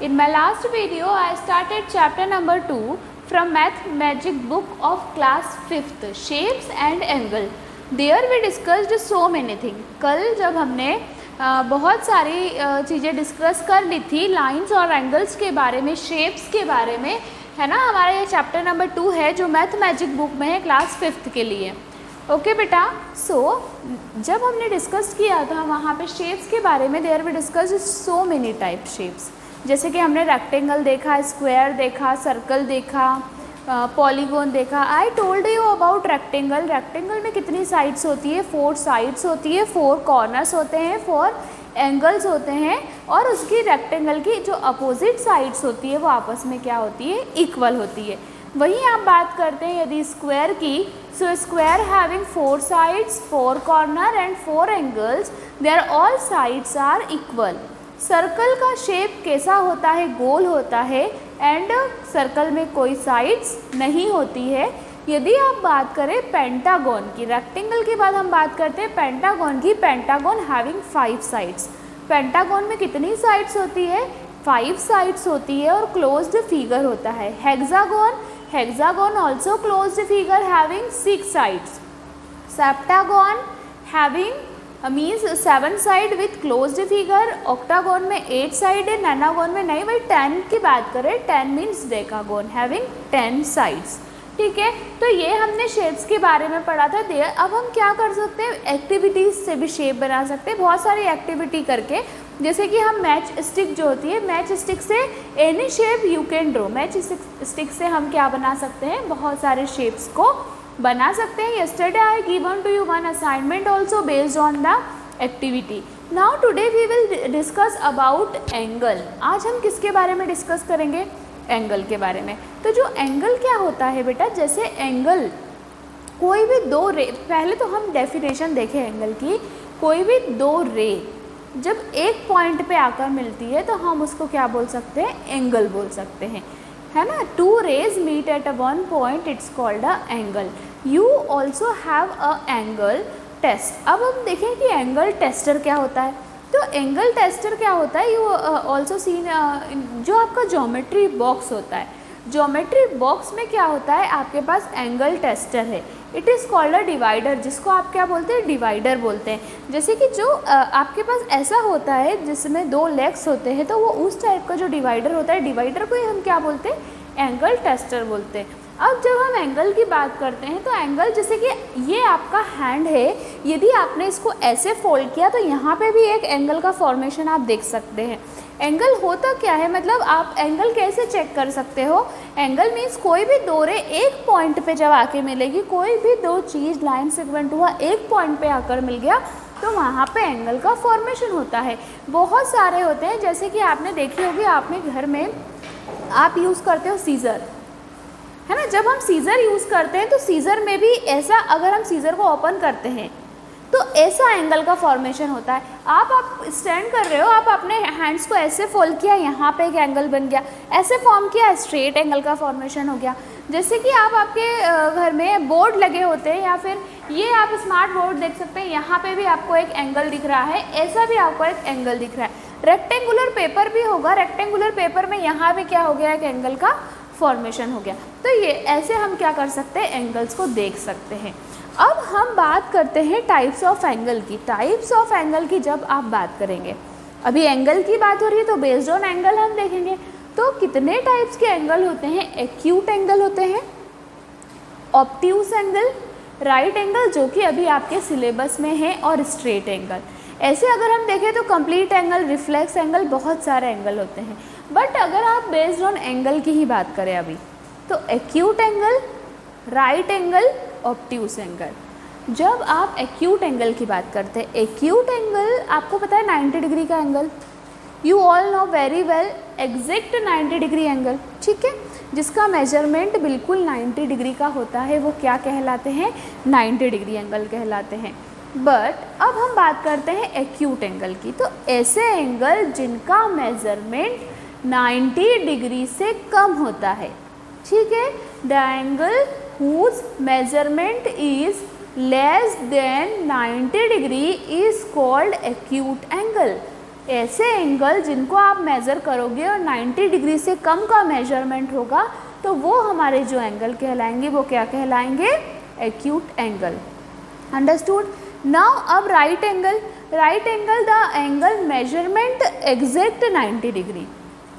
In my last video, I started chapter number 2 from Math Magic book of class 5th, Shapes and Angle. There we discussed so many things. कल जब हमने बहुत सारी चीज़ें discuss कर ली थी lines और एंगल्स के बारे में, शेप्स के बारे में, है ना. हमारा ये चैप्टर नंबर 2 है जो मैथ मैजिक बुक में है क्लास 5th के लिए. ओके बेटा. सो जब हमने डिस्कस किया था वहाँ पे शेप्स के बारे में, there we discuss so many type shapes. जैसे कि हमने रेक्टेंगल देखा, स्क्वायर देखा, सर्कल देखा, पॉलीगॉन देखा. I told you about rectangle. Rectangle में कितनी साइड्स होती है? 4 साइड्स होती है, 4 कॉर्नर्स होते हैं, 4 एंगल्स होते हैं, और उसकी रेक्टेंगल की जो अपोजिट साइड्स होती है वो आपस में क्या होती है? इक्वल होती है. वहीं आप बात करते हैं यदि स्क्वायर की. So square having 4 sides, 4 corner and 4 angles, there all sides are equal. Circle का शेप कैसा होता है? गोल होता है, एंड सर्कल में कोई साइड्स नहीं होती है. यदि आप बात करें पेंटागन की, रेक्टेंगल के बाद हम बात करते हैं पेंटागन की. Pentagon having 5 sides. पेंटागन में कितनी साइड्स होती है? 5 साइड्स होती है, और क्लोज्ड फिगर होता है. Hexagon, hexagon also closed figure having 6 sides. Septagon having means 7 side with closed figure. Octagon में 8 साइड है, नैनागन में नहीं. भाई 10 की बात करें, 10 मीन्स डेकागन हैविंग 10 साइड्स. ठीक है. तो ये हमने शेप्स के बारे में पढ़ा था. अब हम क्या कर सकते हैं? एक्टिविटीज़ से भी शेप बना सकते हैं, बहुत सारी एक्टिविटी करके. जैसे कि हम मैच स्टिक जो होती है, मैच स्टिक से any shape you can draw. Match stick से हम क्या बना सकते हैं? बहुत सारे शेप्स को बना सकते हैं. yesterday I given to you one assignment also based on the activity. now today we will discuss about angle. आज हम किसके बारे में डिस्कस करेंगे? एंगल के बारे में. तो जो एंगल क्या होता है बेटा, जैसे एंगल कोई भी दो रे, पहले तो हम डेफिनेशन देखें एंगल की. कोई भी दो रे जब एक पॉइंट पे आकर मिलती है तो हम उसको क्या बोल सकते हैं? एंगल बोल सकते हैं, है ना. 2 rays meet at one point, it's called a angle. You also have a angle test. अब हम देखें कि एंगल टेस्टर क्या होता है. तो एंगल टेस्टर क्या होता है? यू ऑल्सो सीन जो आपका ज्योमेट्री बॉक्स होता है. ज्योमेट्री बॉक्स में क्या होता है? आपके पास एंगल टेस्टर है. It is called a divider, जिसको आप क्या बोलते हैं? डिवाइडर बोलते हैं. जैसे कि जो आपके पास ऐसा होता है जिसमें 2 लेग्स होते हैं, तो वो उस टाइप का जो डिवाइडर होता है, डिवाइडर को ही हम क्या बोलते हैं? एंगल टेस्टर बोलते हैं. अब जब हम एंगल की बात करते हैं तो एंगल, जैसे कि ये आपका हैंड है, यदि आपने इसको ऐसे फोल्ड किया तो यहाँ पे भी एक एंगल का फॉर्मेशन आप देख सकते हैं. एंगल होता क्या है? मतलब आप एंगल कैसे चेक कर सकते हो? एंगल मीन्स कोई भी दो रे एक पॉइंट पे जब आके मिलेगी, कोई भी दो चीज़ लाइन सेगमेंट हुआ एक पॉइंट पे आकर मिल गया, तो वहाँ पे एंगल का फॉर्मेशन होता है. बहुत सारे होते हैं, जैसे कि आपने देखी होगी, आपने घर में आप यूज़ करते हो सीज़र, है ना. जब हम सीज़र यूज़ करते हैं तो सीज़र में भी ऐसा, अगर हम सीज़र को ओपन करते हैं तो ऐसा एंगल का फॉर्मेशन होता है. आप स्टैंड कर रहे हो, आप अपने हैंड्स को ऐसे फोल्ड किया, यहाँ पे एक एंगल बन गया. ऐसे फॉर्म किया, स्ट्रेट एंगल का फॉर्मेशन हो गया. जैसे कि आप आपके घर में बोर्ड लगे होते हैं, या फिर ये आप स्मार्ट बोर्ड देख सकते हैं, यहाँ पे भी आपको एक एंगल दिख रहा है, ऐसा भी आपको एक एंगल दिख रहा है. रेक्टेंगुलर पेपर भी होगा, रेक्टेंगुलर पेपर में यहाँ भी क्या हो गया? एक एंगल का फॉर्मेशन हो गया. तो ये ऐसे हम क्या कर सकते हैं? एंगल्स को देख सकते हैं. अब हम बात करते हैं टाइप्स ऑफ एंगल की. टाइप्स ऑफ एंगल की जब आप बात करेंगे, अभी एंगल की बात हो रही है तो बेस्ड ऑन एंगल हम देखेंगे. तो कितने टाइप्स के एंगल होते हैं? एक्यूट एंगल होते हैं, ऑब्ट्यूस एंगल, राइट एंगल जो कि अभी आपके सिलेबस में है, और स्ट्रेट एंगल. ऐसे अगर हम देखें तो कंप्लीट एंगल, रिफ्लेक्स एंगल, बहुत सारे एंगल होते हैं. बट अगर आप बेस्ड ऑन एंगल की ही बात करें अभी, तो acute angle, right angle, obtuse angle. जब आप एक्यूट एंगल की बात करते हैं, एक्यूट एंगल आपको पता है 90 डिग्री का angle. You all know very well exact 90 degree angle, ठीक है, जिसका मेजरमेंट बिल्कुल 90 डिग्री का होता है, वो क्या कहलाते हैं? 90 डिग्री एंगल कहलाते हैं. बट अब हम बात करते हैं एक्यूट एंगल की. तो ऐसे एंगल जिनका मेजरमेंट 90 डिग्री से कम होता है, ठीक है. The angle whose measurement is less than 90 degree is called acute angle. ऐसे एंगल जिनको आप मेज़र करोगे और 90 डिग्री से कम का मेजरमेंट होगा तो वो हमारे जो एंगल कहलाएंगे वो क्या कहलाएंगे, एक्यूट एंगल। अंडरस्टूड। नाउ अब right angle the angle measurement exact 90 degree.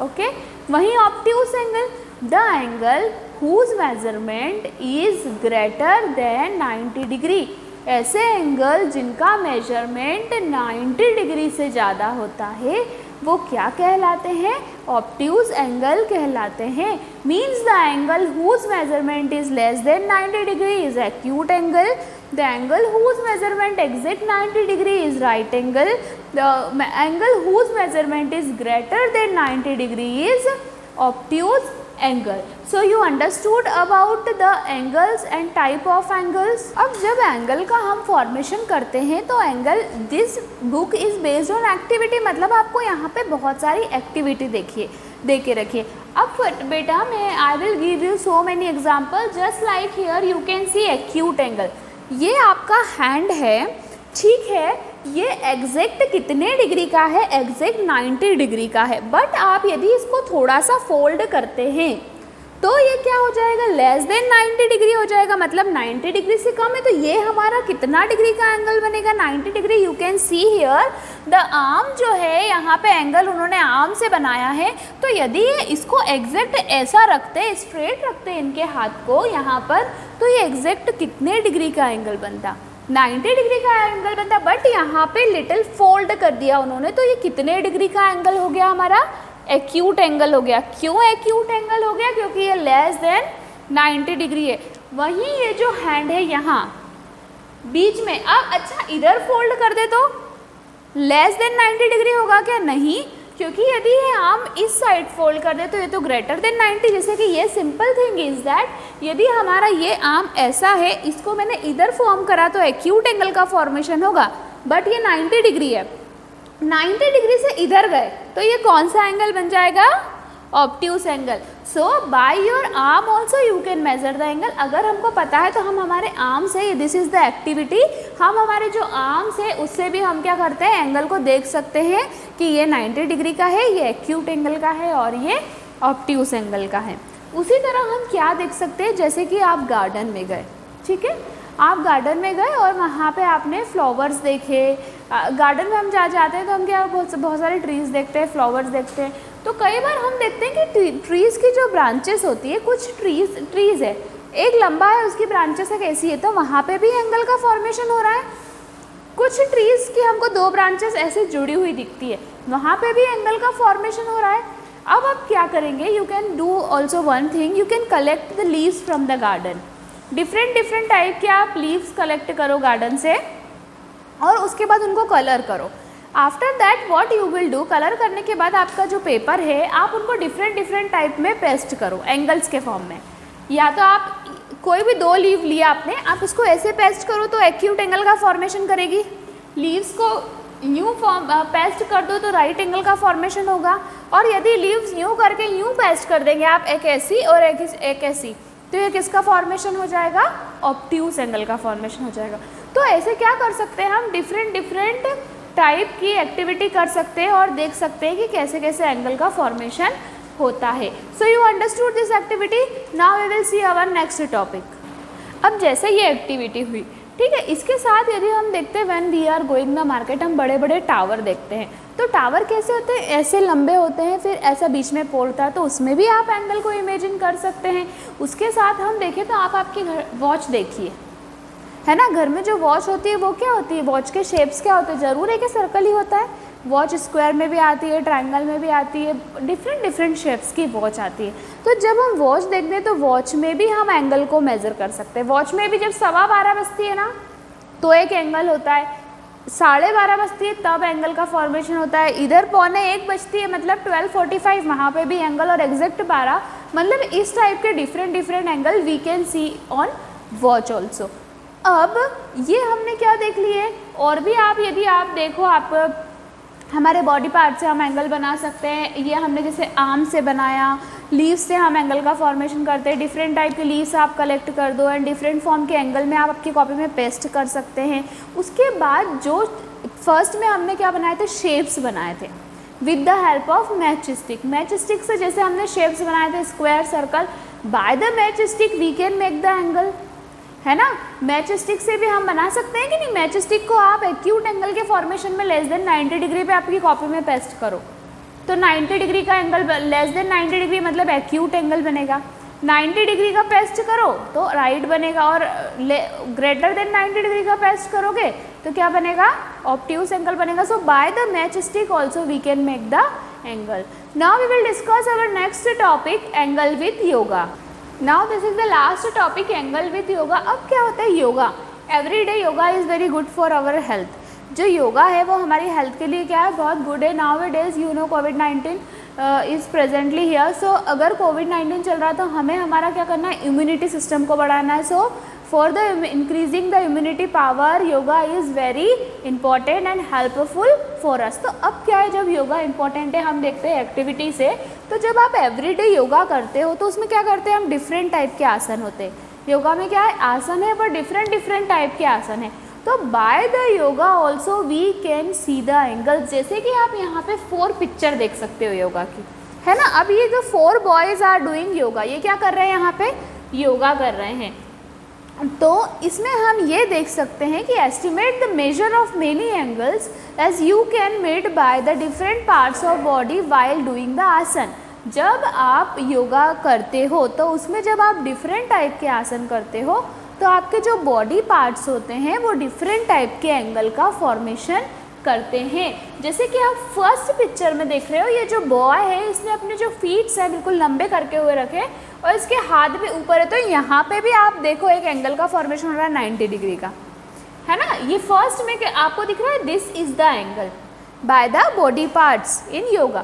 Okay, वहीं obtuse angle the angle whose measurement is greater than 90 degree. ऐसे एंगल जिनका मेजरमेंट 90 डिग्री से ज़्यादा होता है वो क्या कहलाते हैं, ऑब्ट्यूस एंगल कहलाते हैं। Means the angle whose measurement is less than 90 degree is acute angle. The angle whose measurement exact 90 degree is right angle. The angle whose measurement is greater than 90 degree is obtuse angle. So you understood about the angles and type of angles. अब जब angle का हम formation करते हैं तो angle, this book is based on activity, मतलब आपको यहाँ पे बहुत सारी एक्टिविटी दे के रखिए। अब बेटा मैं I will give you so many example just like here you can see acute angle. ये आपका हैंड है, ठीक है, ये एग्जैक्ट कितने डिग्री का है, एग्जैक्ट 90 डिग्री का है। बट आप यदि इसको थोड़ा सा फोल्ड करते हैं तो ये क्या हो जाएगा, लेस देन 90 डिग्री हो जाएगा, मतलब 90 डिग्री से कम है। तो ये हमारा कितना डिग्री का एंगल बनेगा, 90 degree. You can see here the arm जो है, यहाँ पे एंगल उन्होंने आर्म से बनाया है। तो यदि इसको एग्जैक्ट ऐसा रखते, स्ट्रेट रखते इनके हाथ को यहाँ पर, तो ये एग्जैक्ट कितने डिग्री का एंगल बनता, 90 डिग्री का एंगल बनता। बट यहाँ पे लिटिल फोल्ड कर दिया उन्होंने, तो ये कितने डिग्री का एंगल हो गया हमारा, एक्यूट एंगल हो गया। क्यों एक्यूट एंगल हो गया, क्योंकि ये लेस देन 90 डिग्री है। वहीं ये जो हैंड है यहाँ बीच में, अब अच्छा इधर फोल्ड कर दे तो लेस देन 90 डिग्री होगा क्या, नहीं, क्योंकि यदि ये आर्म इस साइड फोल्ड कर दे तो ये तो ग्रेटर देन 90। जैसे कि ये सिंपल थिंग इज दैट यदि हमारा ये आर्म ऐसा है, इसको मैंने इधर फॉर्म करा तो एक्यूट एंगल का फॉर्मेशन होगा। बट ये 90 डिग्री है, 90 डिग्री से इधर गए तो ये कौन सा एंगल बन जाएगा, obtuse angle. So by your arm also you can measure the angle. अगर हमको पता है तो हम हमारे आर्म से, दिस इज द एक्टिविटी, हम हमारे जो आर्म्स है उससे भी हम क्या करते हैं, एंगल को देख सकते हैं कि ये 90 डिग्री का है, ये एक्यूट एंगल का है और ये ऑब्ट्यूस एंगल का है। उसी तरह हम क्या देख सकते हैं, जैसे कि आप गार्डन में गए, ठीक है, आप गार्डन में गए और वहाँ पे आपने फ्लावर्स देखे। गार्डन में हम जाते हैं तो हम क्या बहुत सारे ट्रीज़ देखते हैं, फ्लावर्स देखते हैं। तो कई बार हम देखते हैं कि ट्रीज़ की जो ब्रांचेस होती है, कुछ ट्रीज़ है, एक लंबा है, उसकी ब्रांचेस एक ऐसी है, तो वहाँ पे भी एंगल का फॉर्मेशन हो रहा है। कुछ ट्रीज़ की हमको 2 ब्रांचेस ऐसे जुड़ी हुई दिखती है, वहाँ पे भी एंगल का फॉर्मेशन हो रहा है। अब आप क्या करेंगे, you can do also one thing, you can collect the leaves from the garden. Different type के आप लीव्स कलेक्ट करो गार्डन से और उसके बाद उनको कलर करो। After that what you will do, colour करने के बाद आपका जो पेपर है आप उनको डिफरेंट टाइप में पेस्ट करो एंगल्स के फॉर्म में। या तो आप कोई भी 2 लीव लिया आपने, आप इसको ऐसे पेस्ट करो तो एक्यूट एंगल का फॉर्मेशन करेगी। लीव्स को यूँ पेस्ट कर दो तो राइट एंगल का फॉर्मेशन होगा। और यदि लीव्स यूँ करके यूँ पेस्ट कर देंगे आप, एक ऐसी और एक ऐसी, तो ये किसका फॉर्मेशन हो जाएगा, ऑब्ट्यूस एंगल का फॉर्मेशन हो जाएगा। तो ऐसे क्या कर सकते हैं हम, डिफरेंट टाइप की एक्टिविटी कर सकते हैं और देख सकते हैं कि कैसे कैसे एंगल का फॉर्मेशन होता है। So you understood this activity. Now we will see our next topic. अब जैसे ये एक्टिविटी हुई, ठीक है, इसके साथ यदि हम देखते हैं when we are going the market, हम बड़े बड़े टावर देखते हैं। तो टावर कैसे होते हैं, ऐसे लंबे होते हैं, फिर ऐसा बीच में पोल होता है, तो उसमें भी आप एंगल को इमेजिन कर सकते हैं। उसके साथ हम देखें तो आप आपके घर वॉच देखिए, है ना, घर में जो वॉच होती है वो क्या होती है, वॉच के शेप्स क्या होते हैं, ज़रूर है कि सर्कल ही होता है। वॉच स्क्वायर में भी आती है, ट्रायंगल में भी आती है, डिफरेंट शेप्स की वॉच आती है। तो जब हम वॉच देखते हैं तो वॉच में भी हम एंगल को मेज़र कर सकते हैं। वॉच में भी जब 12:15 बजती है ना तो एक एंगल होता है, 12:30 बजती है तब एंगल का फॉर्मेशन होता है, इधर 12:45 बजती है मतलब 12:45, वहाँ पे भी एंगल, और एग्जैक्ट 12, मतलब इस टाइप के different angle we can see on watch also. अब ये हमने क्या देख लिए, और भी आप यदि आप देखो, आप हमारे बॉडी पार्ट से हम एंगल बना सकते हैं। ये हमने जैसे आर्म से बनाया, लीव्स से हम एंगल का फॉर्मेशन करते हैं। डिफरेंट टाइप के लीव्स आप कलेक्ट कर दो एंड डिफरेंट फॉर्म के एंगल में आप आपकी कॉपी में पेस्ट कर सकते हैं। उसके बाद जो फर्स्ट में हमने क्या बनाए थे, शेप्स बनाए थे with the help of match stick. Match stick से जैसे हमने शेप्स बनाए थे square, circle, by the match stick we can make the angle, है ना। मैच स्टिक से भी हम बना सकते हैं कि नहीं। मैच स्टिक को आप एक्यूट एंगल के फॉर्मेशन में लेस देन 90 डिग्री पे आपकी कॉपी में पेस्ट करो तो 90 डिग्री का एंगल, लेस देन 90 डिग्री मतलब एक्यूट एंगल बनेगा। 90 डिग्री का पेस्ट करो तो राइट बनेगा, और ग्रेटर देन 90 डिग्री का पेस्ट करोगे तो क्या बनेगा, ऑब्ट्यूज एंगल बनेगा। So by the match stick also we can make the angle. Now we will discuss our next topic, angle with yoga. Now this is the last topic, angle with yoga. अब क्या होता है yoga, everyday yoga is very good for our health. जो yoga है वो हमारी health के लिए क्या है, बहुत गुड है। नाउ डेज यू नो कोविड-19 इज़ प्रेजेंटली हियर। सो अगर कोविड-19 चल रहा है तो हमें हमारा क्या करना है, इम्यूनिटी सिस्टम को बढ़ाना है। So for the increasing the immunity power yoga is very important and helpful for us. तो अब क्या है, जब योगा इंपॉर्टेंट है हम देखते हैं एक्टिविटी से, तो जब आप एवरीडे योगा करते हो तो उसमें क्या करते हैं हम, डिफरेंट टाइप के आसन होते हैं। योगा में क्या है, आसन है, पर डिफरेंट टाइप के आसन है। तो by the yoga also we can see the angles. जैसे कि आप यहाँ पे 4 पिक्चर देख सकते हो योगा की, है ना। अब ये जो 4 बॉयज़ आर डूइंग योगा, ये क्या कर रहे हैं, यहाँ पे योगा कर रहे हैं। तो इसमें हम ये देख सकते हैं कि estimate the measure of many angles as you can made by the different parts of body while doing the asana. जब आप योगा करते हो तो उसमें जब आप डिफरेंट टाइप के आसन करते हो तो आपके जो बॉडी पार्ट्स होते हैं वो डिफरेंट टाइप के एंगल का फॉर्मेशन करते हैं। जैसे कि आप फर्स्ट पिक्चर में देख रहे हो, ये जो बॉय है इसने अपने जो फीट्स हैं बिल्कुल लंबे करके हुए रखे और इसके हाथ भी ऊपर है। तो यहाँ पे भी आप देखो एक एंगल का फॉर्मेशन हो रहा है 90 डिग्री का, है ना। ये फर्स्ट में आपको दिख रहा है, this is the angle by the body parts in yoga.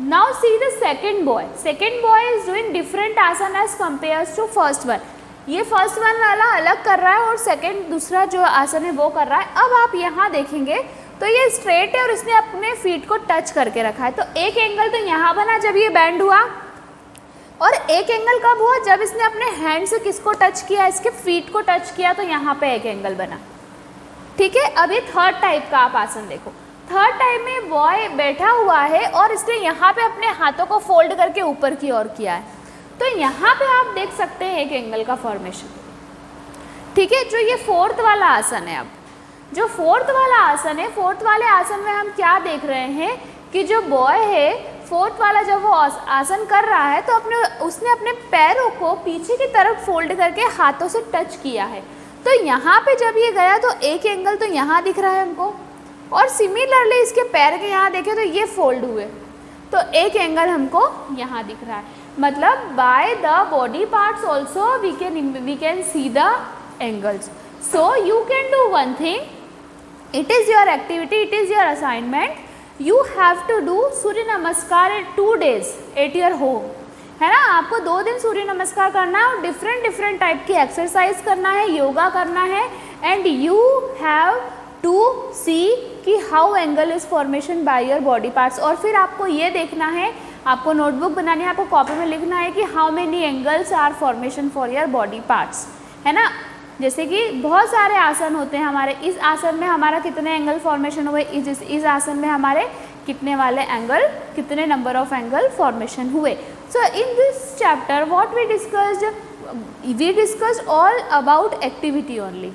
Now see the second boy. Second boy is doing different asana as compares to first one. ये फर्स्ट वन वाला अलग कर रहा है और सेकेंड दूसरा जो आसन है वो कर रहा है। अब आप यहाँ देखेंगे तो ये स्ट्रेट है और इसने अपने फीट को टच करके रखा है। तो एक एंगल तो यहाँ बना जब ये बैंड हुआ, और एक एंगल कब हुआ, जब इसने अपने हैंड से किसको टच किया, इसके फीट को टच किया, तो यहाँ पे एक एंगल बना। ठीक है, अब ये थर्ड टाइप का आप आसन देखो। थर्ड टाइप में बॉय बैठा हुआ है और इसने यहाँ पे अपने हाथों को फोल्ड करके ऊपर की ओर किया है। तो यहाँ पे आप देख सकते हैं एक एंगल का फॉर्मेशन। ठीक है, जो ये फोर्थ वाला आसन है, अब जो फोर्थ वाला आसन है, फोर्थ वाले आसन में हम क्या देख रहे हैं कि जो बॉय है फोर्थ वाला जब वो आसन कर रहा है तो उसने अपने पैरों को पीछे की तरफ फोल्ड करके हाथों से टच किया है। तो यहाँ पे जब ये गया तो एक एंगल तो यहाँ दिख रहा है हमको, और सिमिलरली इसके पैर के यहाँ देखें तो ये फोल्ड हुए, तो एक एंगल हमको यहाँ दिख रहा है। मतलब by the body parts also we can see the angles. So you can do one thing, it is your activity, it is your assignment, you have to do सूर्य नमस्कार 2 days at your home, है ना। आपको 2 दिन सूर्य नमस्कार करना है और different type की एक्सरसाइज करना है, योगा करना है, एंड यू हैव टू सी कि how angle is formation by your body parts. और फिर आपको ये देखना है, आपको नोटबुक बनानी है, आपको कॉपी में लिखना है कि how many angles are formation for your body parts, है ना। जैसे कि बहुत सारे आसन होते हैं हमारे, इस आसन में हमारा कितने एंगल फॉर्मेशन हुए, इस आसन में हमारे कितने वाले एंगल, कितने नंबर ऑफ एंगल फॉर्मेशन हुए। So in this chapter what we discussed all about activity only,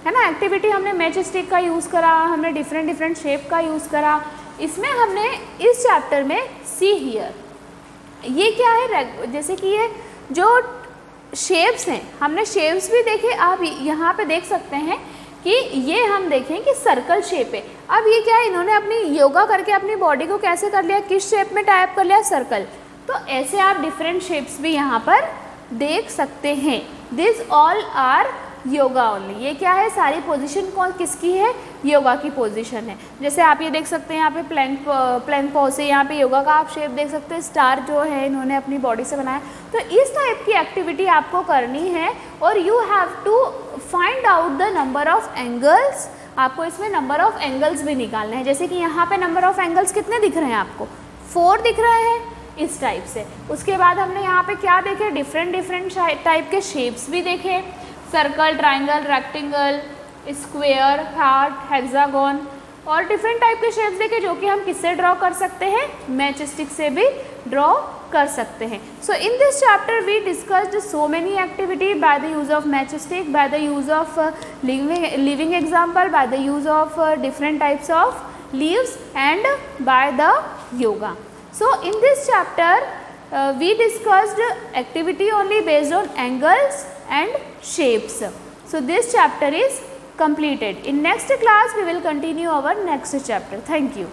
है ना। एक्टिविटी हमने मैच स्टिक का यूज़ करा, हमने डिफरेंट शेप का यूज़ करा। इसमें हमने इस चैप्टर में सी हियर, ये क्या है, जैसे कि ये जो शेप्स हैं, हमने शेप्स भी देखे। आप यहाँ पे देख सकते हैं कि ये हम देखें कि सर्कल शेप है। अब ये क्या है, इन्होंने अपनी योगा करके अपनी बॉडी को कैसे कर लिया, किस शेप में टाइप कर लिया, सर्कल। तो ऐसे आप डिफरेंट शेप्स भी यहाँ पर देख सकते हैं। This all are yoga only. ये क्या है, सारी पोजीशन कौन किसकी है, योगा की पोजीशन है। जैसे आप ये देख सकते हैं यहाँ पे प्लैंक पोज है, यहाँ पे योगा का आप शेप देख सकते हैं, स्टार जो है इन्होंने अपनी बॉडी से बनाया। तो इस टाइप की एक्टिविटी आपको करनी है और you have to find out the number of angles. आपको इसमें नंबर ऑफ एंगल्स भी निकालने हैं। जैसे कि यहाँ पे नंबर ऑफ एंगल्स कितने दिख रहे हैं आपको, 4 दिख रहे हैं इस टाइप से। उसके बाद हमने यहाँ पे क्या देखे, डिफरेंट टाइप के शेप्स भी देखे, circle, triangle, rectangle, square, heart, hexagon, और डिफरेंट टाइप के शेप्स देखे जो कि हम किससे ड्रॉ कर सकते हैं, मैच स्टिक से भी ड्रॉ कर सकते हैं. So in this chapter we discussed so many activity by the use of match stick, by the use of living example, by the use of different types of leaves and by the yoga. So in this chapter we discussed activity only based on angles and shapes. So this chapter is completed. In next class we will continue our next chapter. Thank you.